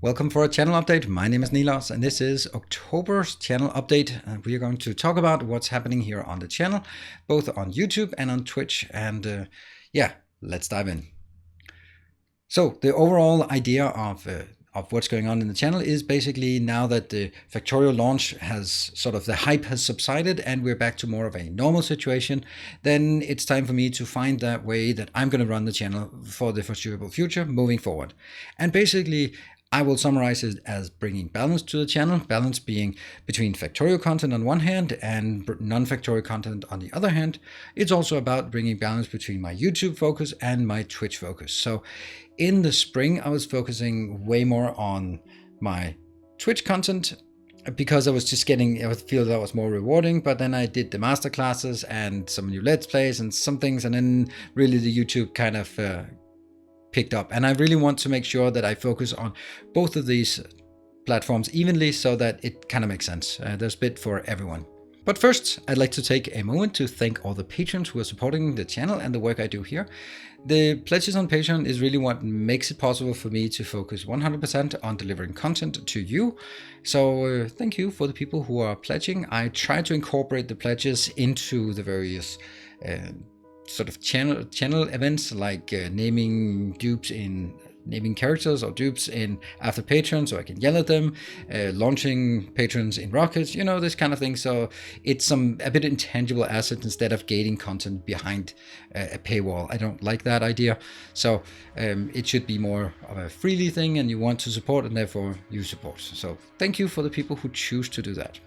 Welcome for a channel update. My name is Nilaus and this is October's channel update. We are going to talk about what's happening here on the channel, both on YouTube and on Twitch. And yeah, let's dive in. So the overall idea of what's going on in the channel is basically now that the Factorio launch has the hype has subsided and we're back to more of a normal situation, then it's time for me to find that way that I'm going to run the channel for the foreseeable future moving forward. And basically, I will summarize it as bringing balance to the channel, balance being between Factorio content on one hand and non-Factorio content on the other hand. It's also about bringing balance between my YouTube focus and my Twitch focus. So in the spring, I was focusing way more on my Twitch content because I was just I feel that was more rewarding. But then I did the masterclasses and some new Let's Plays and some things, and then really the YouTube kind of picked up. And I really want to make sure that I focus on both of these platforms evenly so that it kind of makes sense. There's a bit for everyone. But first, I'd like to take a moment to thank all the patrons who are supporting the channel and the work I do here. The pledges on Patreon is really what makes it possible for me to focus 100% on delivering content to you. So thank you for the people who are pledging. I try to incorporate the pledges into the various channel events, like naming characters or dupes in after patrons so I can yell at them, launching patrons in rockets, this kind of thing. So it's a bit intangible asset instead of gating content behind a paywall. I don't like that idea. So it should be more of a freely thing, and you want to support and therefore you support. So thank you for the people who choose to do that.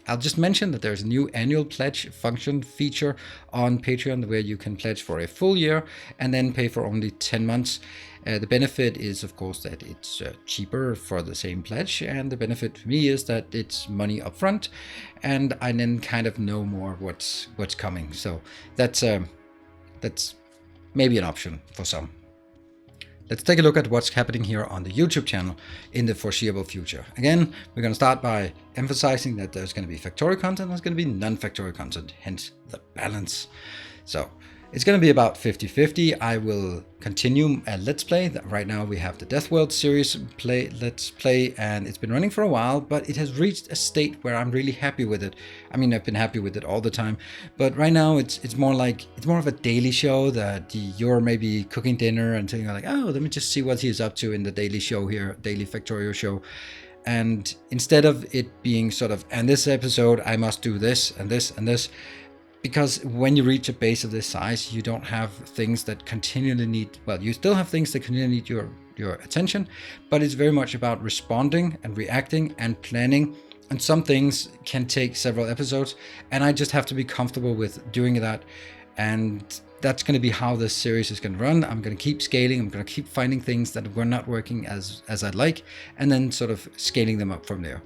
I'll just mention that there's a new annual pledge function feature on Patreon where you can pledge for a full year and then pay for only 10 months. The benefit is, of course, that it's cheaper for the same pledge. And the benefit for me is that it's money upfront and I then kind of know more what's coming. So that's maybe an option for some. Let's take a look at what's happening here on the YouTube channel in the foreseeable future. Again, we're going to start by emphasizing that there's going to be Factorio content, there's going to be non-Factorio content, hence the balance. So it's going to be about 50-50. I will continue a Let's Play. Right now we have the Death World series Let's Play, and it's been running for a while, but it has reached a state where I'm really happy with it. I mean, I've been happy with it all the time, but right now it's more of a daily show that you're maybe cooking dinner and saying like, oh, let me just see what he's up to in the daily show here, daily Factorio show. And instead of it being and this episode, I must do this and this and this, because when you reach a base of this size, you don't have things that continually need, you still have things that continually need your attention, but it's very much about responding and reacting and planning. And some things can take several episodes, and I just have to be comfortable with doing that. And that's going to be how this series is going to run. I'm going to keep scaling. I'm going to keep finding things that were not working as I'd like, and then scaling them up from there.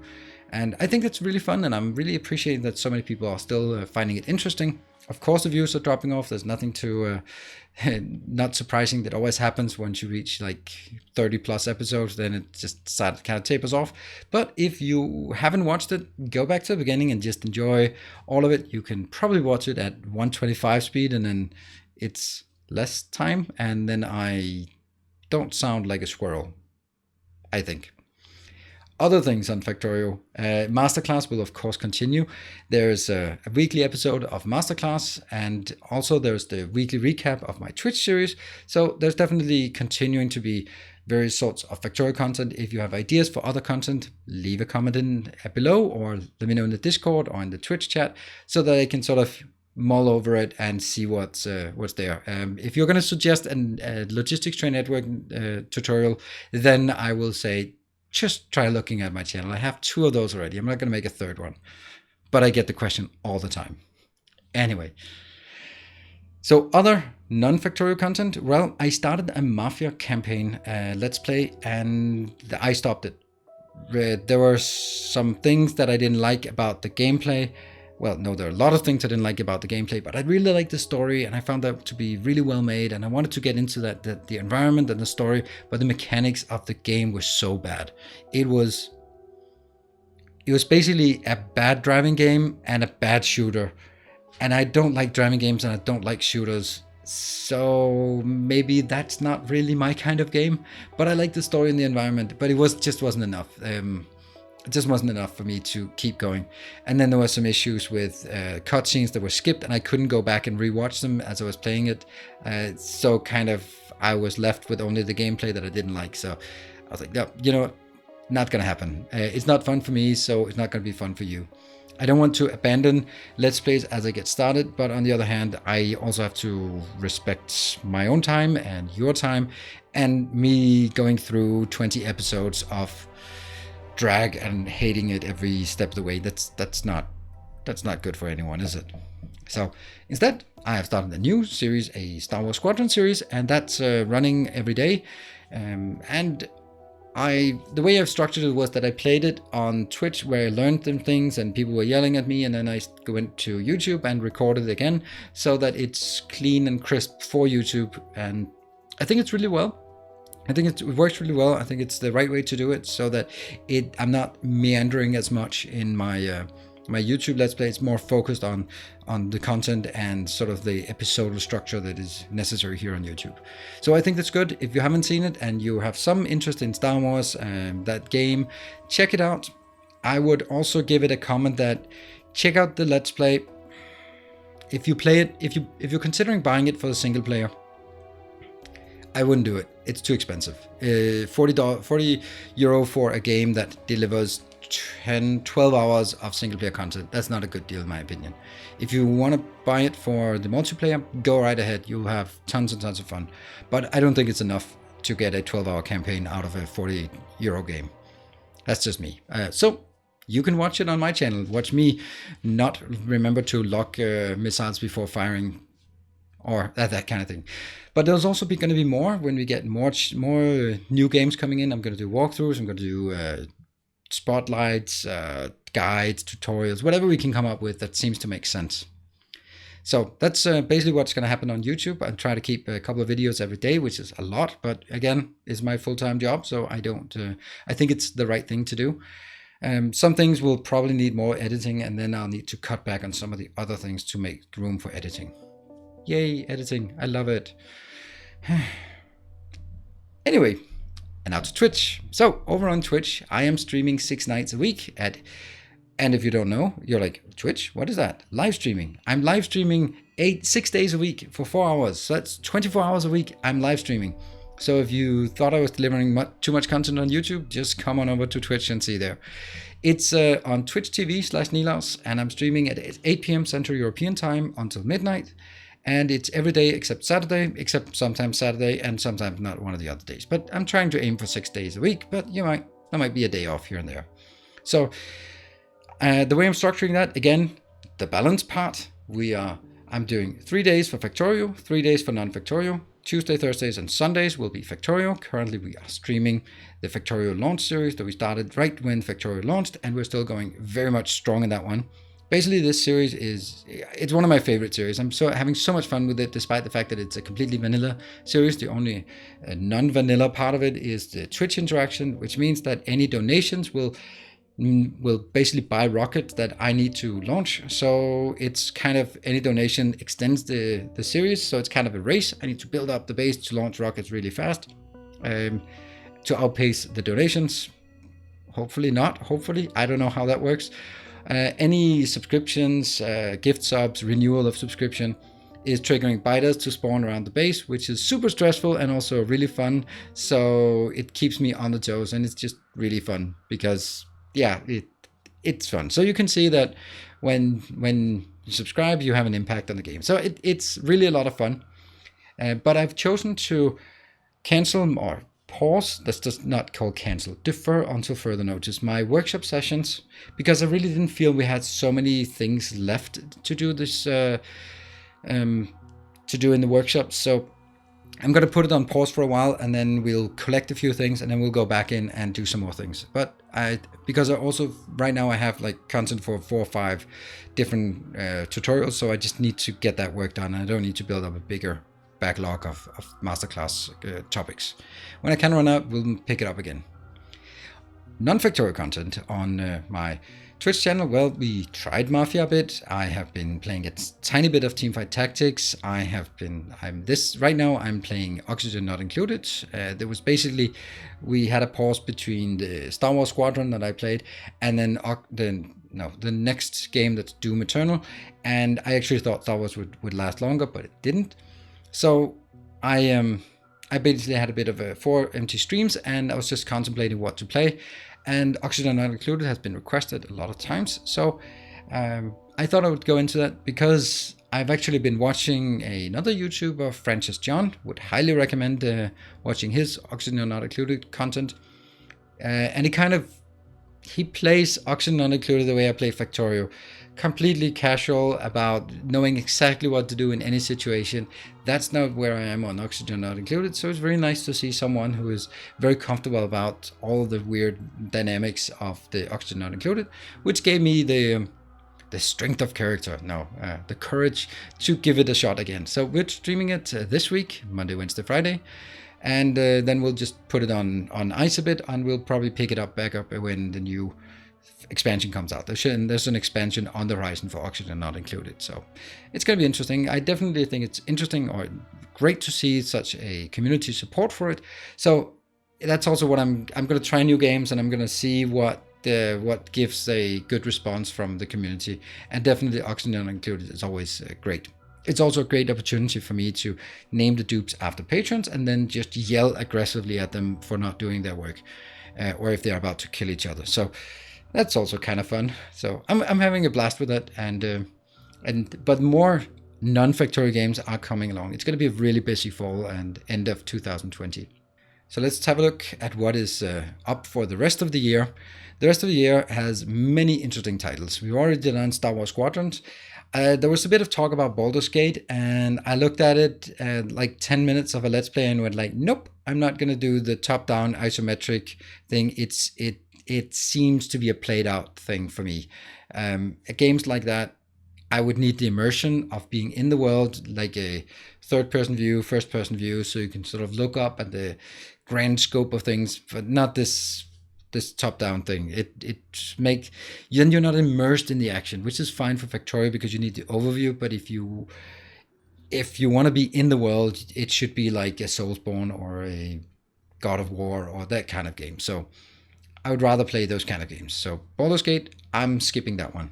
And I think that's really fun, and I'm really appreciating that so many people are still finding it interesting. Of course, the views are dropping off. There's nothing to, not surprising. That always happens once you reach 30 plus episodes, then it just kind of tapers off. But if you haven't watched it, go back to the beginning and just enjoy all of it. You can probably watch it at 125 speed, and then it's less time, and then I don't sound like a squirrel, I think. Other things on Factorio, Masterclass will of course continue. There's a weekly episode of Masterclass, and also there's the weekly recap of my Twitch series. So there's definitely continuing to be various sorts of Factorio content. If you have ideas for other content, leave a comment in below, or let me know in the Discord or in the Twitch chat so that I can mull over it and see what's there. If you're going to suggest a logistics train network tutorial, then I will say, just try looking at my channel. I have 2 of those already. I'm not going to make a 3rd one, but I get the question all the time. Anyway, so other non-Factorio content. Well, I started a Mafia campaign Let's Play, and I stopped it. There were some things that I didn't like about the gameplay. Well, no, there are a lot of things I didn't like about the gameplay, but I really liked the story, and I found that to be really well made, and I wanted to get into the environment and the story, but the mechanics of the game were so bad. It was basically a bad driving game and a bad shooter, and I don't like driving games and I don't like shooters, So maybe that's not really my kind of game, but I like the story and the environment, but just wasn't enough. It just wasn't enough for me to keep going. And then there were some issues with cutscenes that were skipped, and I couldn't go back and rewatch them as I was playing it. So kind of I was left with only the gameplay that I didn't like. So I was like, no, you know what? Not gonna happen. It's not fun for me, so it's not gonna be fun for you. I don't want to abandon Let's Plays as I get started, but on the other hand, I also have to respect my own time and your time, and me going through 20 episodes of drag and hating it every step of the way. That's not good for anyone, is it? So instead, I have started a new series, a Star Wars Squadron series, and that's running every day. And the way I've structured it was that I played it on Twitch, where I learned them things and people were yelling at me, and then I went to YouTube and recorded it again so that it's clean and crisp for YouTube. And I think it's really well. I think it works really well. I think it's the right way to do it, so that I'm not meandering as much in my my YouTube Let's Play. It's more focused on the content and sort of the episodal structure that is necessary here on YouTube. So I think that's good. If you haven't seen it and you have some interest in Star Wars and that game, check it out. I would also give it a comment that check out the Let's Play. If you play it, if you're considering buying it for the single player, I wouldn't do it. It's too expensive. €40 for a game that delivers 10-12 hours of single player content. That's not a good deal in my opinion. If you want to buy it for the multiplayer, go right ahead. You'll have tons and tons of fun. But I don't think it's enough to get a 12-hour campaign out of a €40 game. That's just me. So you can watch it on my channel. Watch me not remember to lock missiles before firing, or that kind of thing. But there's also going to be more when we get more new games coming in. I'm going to do walkthroughs. I'm going to do spotlights, guides, tutorials, whatever we can come up with that seems to make sense. So that's basically what's going to happen on YouTube. I try to keep a couple of videos every day, which is a lot, but again, it's my full-time job, so I think it's the right thing to do. Some things will probably need more editing, and then I'll need to cut back on some of the other things to make room for editing. Yay, editing. I love it. Anyway, and now to Twitch. So over on Twitch, I am streaming 6 nights a week and if you don't know, you're like, Twitch, what is that? Live streaming. I'm live streaming 6 days a week for 4 hours. So that's 24 hours a week I'm live streaming. So if you thought I was delivering too much content on YouTube, just come on over to Twitch and see there. It's on Twitch TV/Nilaus, and I'm streaming at 8 p.m. Central European time until midnight. And it's every day except Saturday, except sometimes Saturday and sometimes not one of the other days. But I'm trying to aim for 6 days a week, but there might be a day off here and there. So the way I'm structuring that, again, the balance part, I'm doing 3 days for Factorio, 3 days for non-Factorio. Tuesday, Thursdays, and Sundays will be Factorio. Currently, we are streaming the Factorio Launch series that we started right when Factorio launched, and we're still going very much strong in that one. Basically, this series it's one of my favorite series. I'm having so much fun with it, despite the fact that it's a completely vanilla series. The only non-vanilla part of it is the Twitch interaction, which means that any donations will basically buy rockets that I need to launch. So it's kind of, any donation extends the series. So it's kind of a race. I need to build up the base to launch rockets really fast to outpace the donations. Hopefully not. Hopefully. I don't know how that works. Any subscriptions, gift subs, renewal of subscription is triggering biters to spawn around the base, which is super stressful and also really fun. So it keeps me on the toes, and it's just really fun because, yeah, it's fun. So you can see that when you subscribe, you have an impact on the game. So it's really a lot of fun. But I've chosen to cancel or pause, that's just not called cancel, defer until further notice, my workshop sessions, because I really didn't feel we had so many things left to do this, to do in the workshop. So I'm going to put it on pause for a while, and then we'll collect a few things, and then we'll go back in and do some more things. But because I also, right now I have like content for 4 or 5 different tutorials, so I just need to get that work done. I don't need to build up a bigger backlog of masterclass topics. When I can run out, we'll pick it up again. Non-Factorio content on my Twitch channel, well, we tried Mafia a bit. I have been playing a tiny bit of Teamfight Tactics. Right now I'm playing Oxygen Not Included. There was basically, we had a pause between the Star Wars Squadron that I played and then the next game, that's Doom Eternal. And I actually thought Star Wars would last longer, but it didn't. So I basically had a bit of 4 empty streams, and I was just contemplating what to play. And Oxygen Not Included has been requested a lot of times. So I thought I would go into that because I've actually been watching another YouTuber, Francis John. Would highly recommend watching his Oxygen Not Included content. And he plays Oxygen Not Included the way I play Factorio. Completely casual, about knowing exactly what to do in any situation. That's not where I am on Oxygen Not Included, so it's very nice to see someone who is very comfortable about all the weird dynamics of the Oxygen Not Included, which gave me the strength of character, the courage to give it a shot again. So we're streaming it this week, Monday, Wednesday, Friday, and then we'll just put it on ice a bit, and we'll probably pick it back up when the new expansion comes out. There's an expansion on the horizon for Oxygen Not Included, so it's going to be interesting. I definitely think it's interesting or great to see such a community support for it. So that's also what I'm going to try new games, and I'm going to see what gives a good response from the community. And definitely Oxygen Not Included is always great. It's also a great opportunity for me to name the dupes after patrons and then just yell aggressively at them for not doing their work, or if they're about to kill each other. So that's also kind of fun. So I'm having a blast with that, but more non-Factorio games are coming along. It's going to be a really busy fall and end of 2020. So let's have a look at what is up for the rest of the year. The rest of the year has many interesting titles. We've already done Star Wars Squadrons. There was a bit of talk about Baldur's Gate, and I looked at it like 10 minutes of a Let's Play and went like, nope, I'm not going to do the top-down isometric thing. It seems to be a played out thing for me. Games like that, I would need the immersion of being in the world, like a third-person view, first-person view, so you can sort of look up at the grand scope of things, but not this top-down thing. Then you're not immersed in the action, which is fine for Factorio because you need the overview. But if you want to be in the world, it should be like a Soulsborne or a God of War or that kind of game. So I would rather play those kind of games. So Baldur's Gate, I'm skipping that one.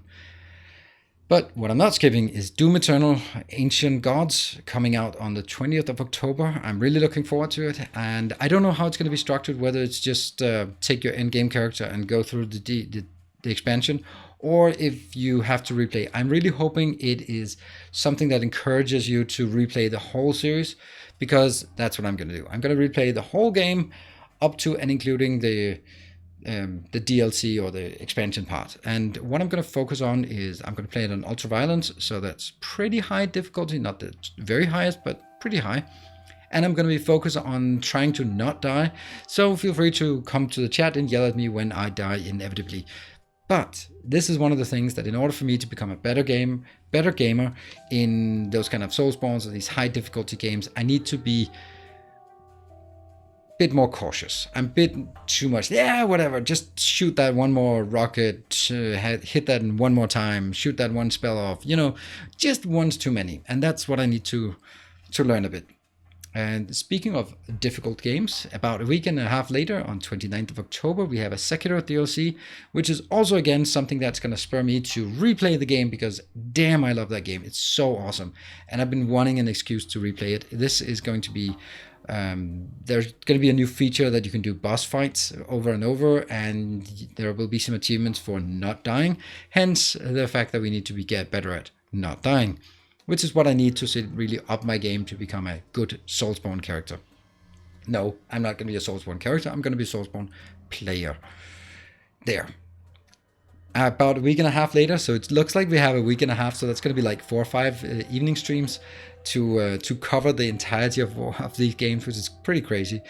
But what I'm not skipping is Doom Eternal Ancient Gods, coming out on the 20th of October. I'm really looking forward to it. And I don't know how it's going to be structured, whether it's just take your in-game character and go through the expansion, or if you have to replay. I'm really hoping it is something that encourages you to replay the whole series, because that's what I'm going to do. I'm going to replay the whole game up to and including the DLC or the expansion part. And what I'm going to focus on is I'm going to play it on ultra violence, so that's pretty high difficulty, not the very highest, but pretty high. And I'm going to be focused on trying to not die, so feel free to come to the chat and yell at me when I die inevitably. But this is one of the things that in order for me to become a better gamer in those kind of Soulsborns or these high difficulty games, I need to be bit more cautious. I'm a bit too much, whatever, just shoot that one more rocket, hit that one more time, shoot that one spell off, just one's too many. And that's what I need to learn a bit. And speaking of difficult games, about a week and a half later, on 29th of October, we have a Sekiro DLC, which is also, again, something that's going to spur me to replay the game, because damn, I love that game. It's so awesome. And I've been wanting an excuse to replay it. This is going to be there's going to be a new feature that you can do boss fights over and over, and there will be some achievements for not dying, hence the fact that we need to get better at not dying, which is what I need to really up my game to become a good Soulsborne character. No, I'm not going to be a Soulsborne character, I'm going to be a Soulsborne player. There. About a week and a half later, so it looks like we have a week and a half, so that's going to be like 4 or 5 evening streams to cover the entirety of these games, which is pretty crazy.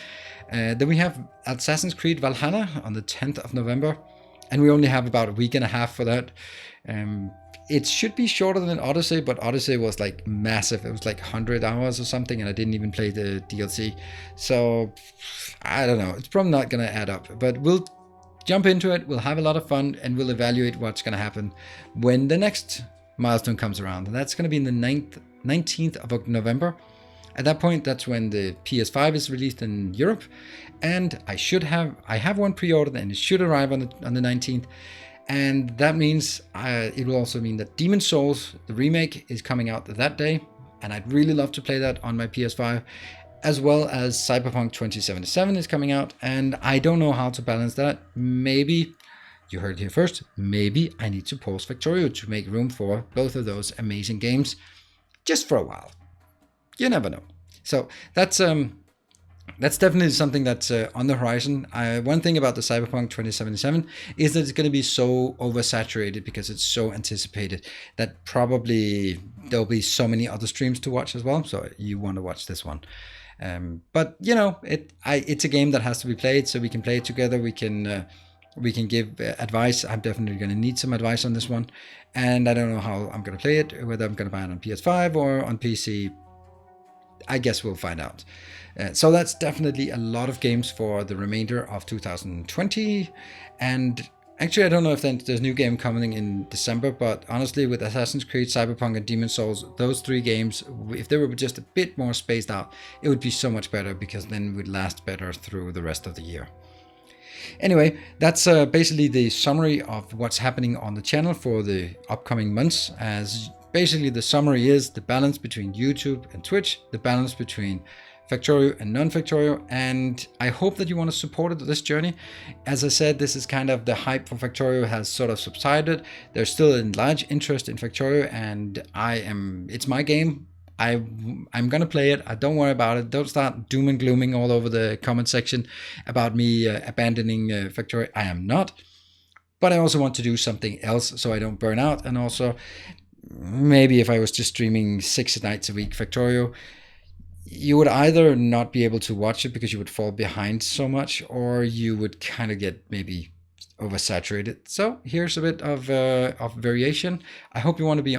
Then we have Assassin's Creed Valhalla on the 10th of November, and we only have about a week and a half for that. It should be shorter than Odyssey, but Odyssey was like massive. It was like 100 hours or something, and I didn't even play the DLC. So I don't know. It's probably not going to add up, but we'll jump into it. We'll have a lot of fun, and we'll evaluate what's going to happen when the next milestone comes around. And that's going to be in the 19th of November. At that point, that's when the PS5 is released in Europe, and I have one pre-ordered, and it should arrive on the 19th. And that means it will also mean that Demon's Souls, the remake, is coming out that day, and I'd really love to play that on my PS5, as well as Cyberpunk 2077 is coming out, and I don't know how to balance that. Maybe, you heard it here first, maybe I need to pause Factorio to make room for both of those amazing games, just for a while. You never know. So that's definitely something that's on the horizon. One thing about the Cyberpunk 2077 is that it's going to be so oversaturated because it's so anticipated that probably there'll be so many other streams to watch as well. So you want to watch this one. But you know, it's a game that has to be played, so we can play it together. We can give advice. I'm definitely going to need some advice on this one, and I don't know how I'm going to play it. Whether I'm going to buy it on PS5 or on PC, I guess we'll find out. So that's definitely a lot of games for the remainder of 2020. And actually, I don't know if there's a new game coming in December, but honestly, with Assassin's Creed, Cyberpunk, and Demon's Souls, those 3 games, if they were just a bit more spaced out, it would be so much better, because then it would last better through the rest of the year. Anyway, that's basically the summary of what's happening on the channel for the upcoming months. As basically the summary is the balance between YouTube and Twitch, the balance between Factorio and non-Factorio, and I hope that you want to support this journey. As I said, this is kind of the hype for Factorio has sort of subsided. There's still a large interest in Factorio, and it's my game. I'm gonna play it. Don't worry about it. Don't start doom and glooming all over the comment section about me abandoning Factorio. I am not, but I also want to do something else so I don't burn out. And also, maybe if I was just streaming 6 nights a week Factorio, you would either not be able to watch it because you would fall behind so much, or you would kind of get maybe oversaturated. So here's a bit of variation. I hope you want to be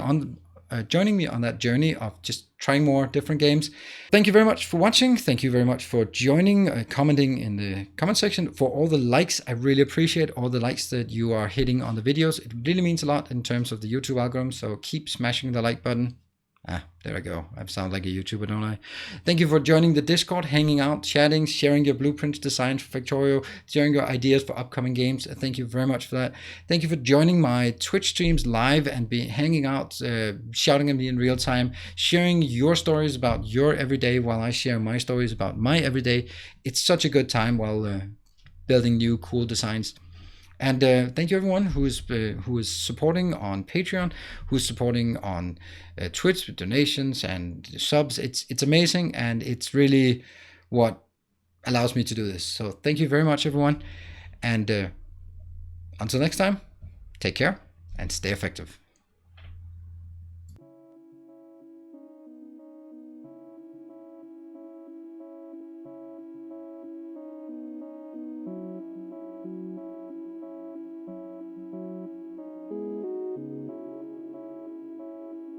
joining me on that journey of just trying more different games. Thank you very much for watching. Thank you very much for joining, commenting in the comment section, for all the likes. I really appreciate all the likes that you are hitting on the videos. It really means a lot in terms of the YouTube algorithm, so keep smashing the like button. There I go. I sound like a YouTuber, don't I? Thank you for joining the Discord, hanging out, chatting, sharing your blueprints, designs for Factorio, sharing your ideas for upcoming games. Thank you very much for that. Thank you for joining my Twitch streams live and hanging out, shouting at me in real time, sharing your stories about your everyday while I share my stories about my everyday. It's such a good time while building new cool designs. And thank you everyone who is supporting on Patreon, who's supporting on Twitch with donations and subs. It's amazing, and it's really what allows me to do this. So thank you very much everyone, and until next time, take care and stay effective.